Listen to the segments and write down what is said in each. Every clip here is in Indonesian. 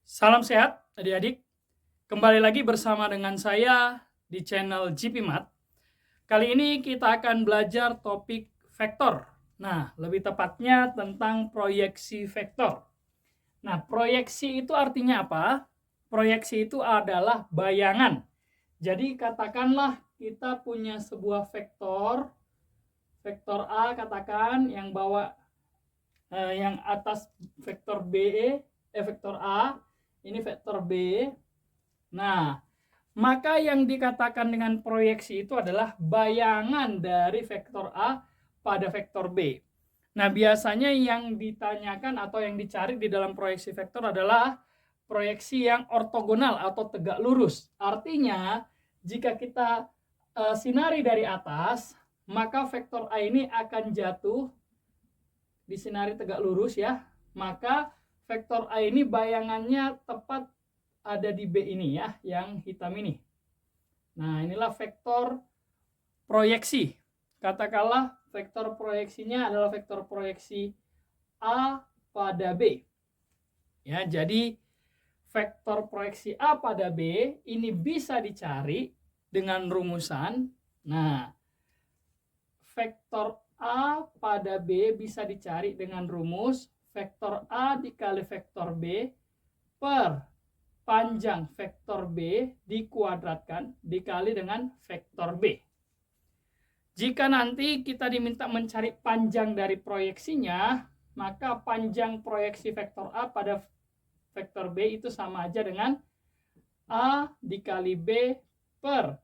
Salam sehat adik-adik, kembali lagi bersama dengan saya di channel GP Math. Kali ini kita akan belajar topik vektor. Nah, lebih tepatnya tentang proyeksi vektor. Nah, proyeksi itu artinya apa? Proyeksi itu adalah bayangan. Jadi katakanlah kita punya sebuah vektor, vektor A katakan yang atas vektor vektor A, ini vektor B. Nah, maka yang dikatakan dengan proyeksi itu adalah bayangan dari vektor A pada vektor B. Nah, biasanya yang ditanyakan atau yang dicari di dalam proyeksi vektor adalah proyeksi yang ortogonal atau tegak lurus. Artinya, jika kita sinari dari atas, maka vektor A ini akan jatuh di sinari tegak lurus ya. Maka vektor A ini bayangannya tepat ada di B ini ya, yang hitam ini. Nah, inilah vektor proyeksi. Katakanlah vektor proyeksinya adalah vektor proyeksi A pada B. Ya, jadi vektor proyeksi A pada B ini bisa dicari dengan rumusan. Nah, vektor A pada B bisa dicari dengan rumus vektor A dikali vektor B per panjang vektor B dikuadratkan dikali dengan vektor B. Jika nanti kita diminta mencari panjang dari proyeksinya, maka panjang proyeksi vektor A pada vektor B itu sama aja dengan A dikali B per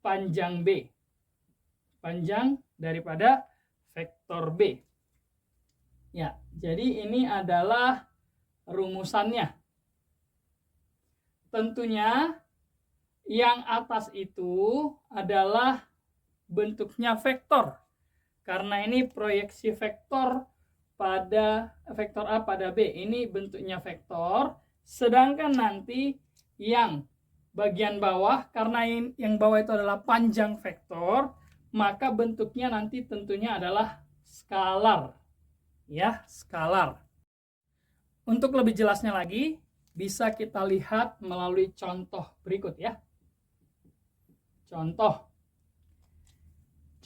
panjang B. Panjang daripada vektor B. Ya, jadi ini adalah rumusannya. Tentunya yang atas itu adalah bentuknya vektor. Karena ini proyeksi vektor pada vektor A pada B. Ini bentuknya vektor. Sedangkan nanti yang bagian bawah, karena yang bawah itu adalah panjang vektor, maka bentuknya nanti tentunya adalah skalar. Ya, skalar. Untuk lebih jelasnya lagi, bisa kita lihat melalui contoh berikut ya.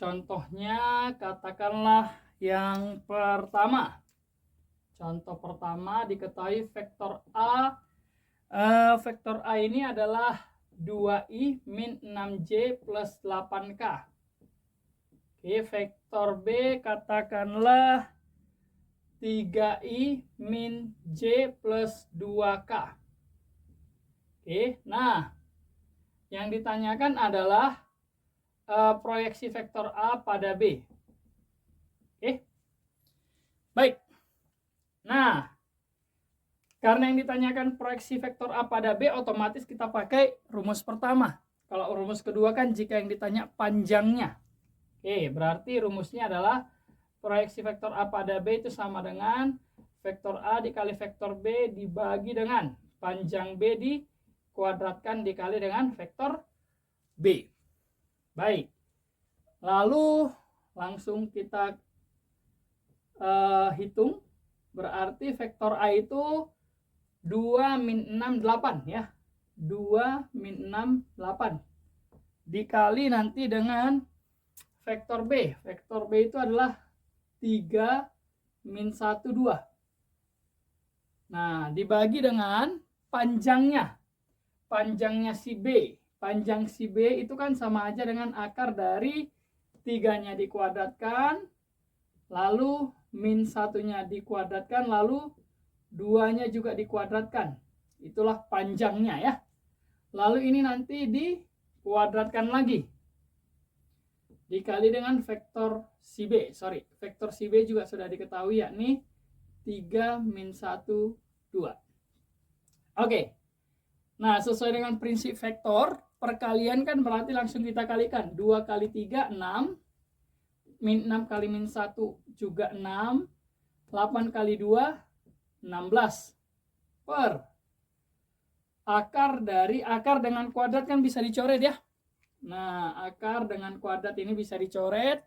Contohnya katakanlah yang pertama. Contoh pertama diketahui vektor A. Vektor A ini adalah 2i min 6j plus 8k. Oke, vektor B katakanlah 3i min j plus 2k. Oke, nah yang ditanyakan adalah proyeksi vektor A pada B. Oke, baik. Nah, karena yang ditanyakan proyeksi vektor A pada B, otomatis kita pakai rumus pertama. Kalau rumus kedua kan jika yang ditanya panjangnya. Oke, berarti rumusnya adalah proyeksi vektor A pada B itu sama dengan vektor A dikali vektor B dibagi dengan panjang B dikuadratkan dikali dengan vektor B. Baik, lalu langsung kita hitung. Berarti vektor A itu 2 min 6, 8 ya. 2 min 6, 8 dikali nanti dengan vektor B. Vektor B itu adalah 3 min 1, 2. Nah, dibagi dengan panjangnya. Panjangnya si B. Panjang si B itu kan sama aja dengan akar dari 3-nya dikuadratkan, lalu min 1-nya dikuadratkan, lalu 2-nya juga dikuadratkan. Itulah panjangnya ya. Lalu ini nanti dikuadratkan lagi. Dikali dengan vektor si B. Vektor si B juga sudah diketahui yakni 3 min 1, 2. Oke. Nah, sesuai dengan prinsip vektor, perkalian kan berarti langsung kita kalikan. 2 kali 3, 6. Min 6 kali min 1 juga 6. 8 kali 2, 16. Per akar dengan kuadrat kan bisa dicoret ya. Nah, akar dengan kuadrat ini bisa dicoret.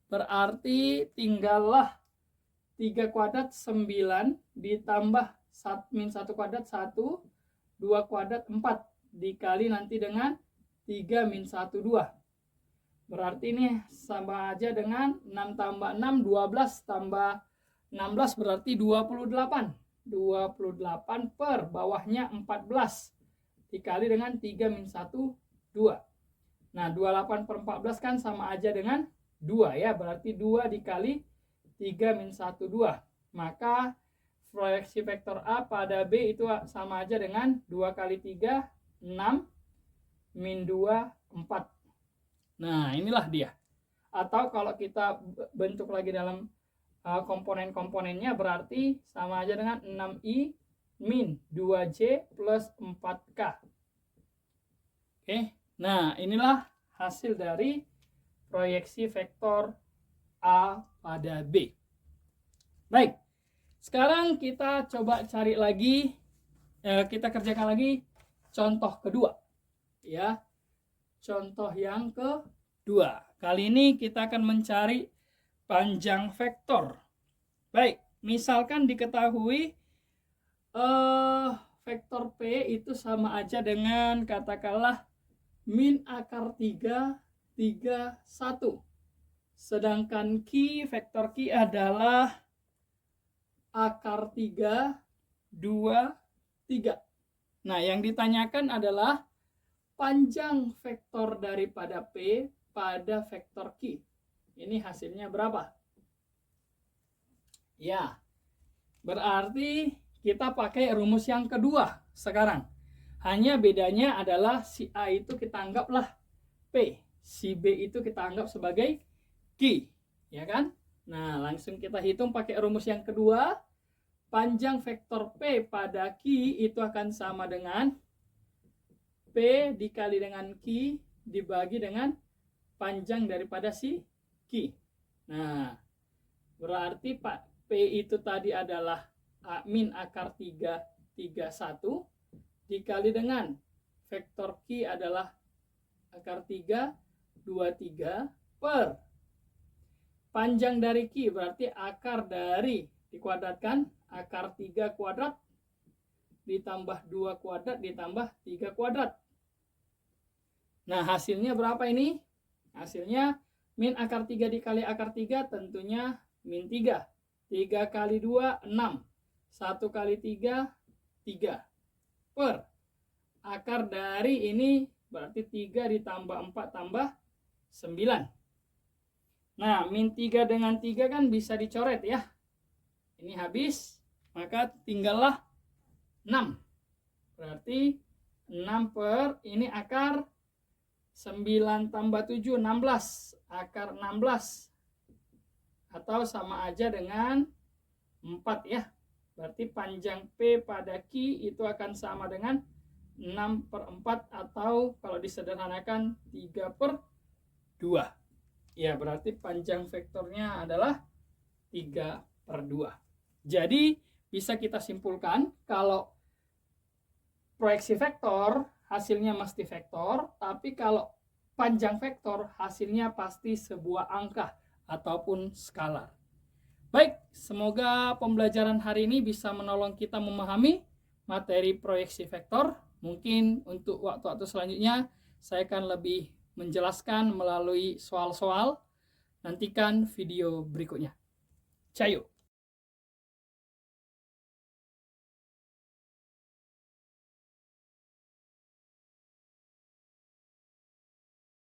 Berarti tinggallah 3 kuadrat 9 ditambah min 1 kuadrat 1, 2 kuadrat 4, dikali nanti dengan 3 min 1, 2. Berarti ini sama aja dengan 6 tambah 6, 12 tambah 16 berarti 28. 28 per bawahnya 14 dikali dengan 3 min 1, 2. Nah, 28 per 14 kan sama aja dengan 2 ya. Berarti 2 dikali 3 min 1, 2. Maka proyeksi vektor A pada B itu sama aja dengan 2 kali 3, 6, min 2, 4. Nah, inilah dia. Atau kalau kita bentuk lagi dalam komponen-komponennya berarti sama aja dengan 6i min 2j plus 4k. Oke. Nah, inilah hasil dari proyeksi vektor A pada B. Baik. Sekarang kita coba cari lagi, kita kerjakan lagi contoh kedua. Ya. Contoh yang kedua. Kali ini kita akan mencari panjang vektor. Baik, misalkan diketahui vektor P itu sama aja dengan katakanlah min akar 3, 3, 1. Sedangkan vektor Q adalah akar 3, 2, 3. Nah, yang ditanyakan adalah panjang vektor daripada P pada vektor Q. Ini hasilnya berapa? Ya, berarti kita pakai rumus yang kedua sekarang. Hanya bedanya adalah si A itu kita anggaplah P, si B itu kita anggap sebagai Q, ya kan? Nah, langsung kita hitung pakai rumus yang kedua. Panjang vektor P pada Q itu akan sama dengan P dikali dengan Q dibagi dengan panjang daripada si Q. Nah, berarti P itu tadi adalah min akar 3, 3, 1 dikali dengan vektor Q adalah akar 3, 2, 3 per panjang dari Q berarti akar dari dikuadratkan akar 3 kuadrat ditambah 2 kuadrat ditambah 3 kuadrat. Nah, hasilnya berapa ini? Hasilnya min akar 3 dikali akar 3 tentunya min 3. 3 kali 2, 6. 1 kali 3, 3. Per akar dari ini berarti 3 ditambah 4 tambah 9. Nah, min 3 dengan 3 kan bisa dicoret ya. Ini habis, maka tinggallah 6. Berarti 6 per ini akar 9 tambah 7, 16. Akar 16. Atau sama aja dengan 4 ya. Berarti panjang P pada Q itu akan sama dengan 6 per 4 atau kalau disederhanakan 3 per 2. Ya, berarti panjang vektornya adalah 3 per 2. Jadi bisa kita simpulkan kalau proyeksi vektor hasilnya mesti vektor, tapi kalau panjang vektor hasilnya pasti sebuah angka ataupun skalar. Baik, semoga pembelajaran hari ini bisa menolong kita memahami materi proyeksi vektor. Mungkin untuk waktu-waktu selanjutnya saya akan lebih menjelaskan melalui soal-soal. Nantikan video berikutnya. Cayo.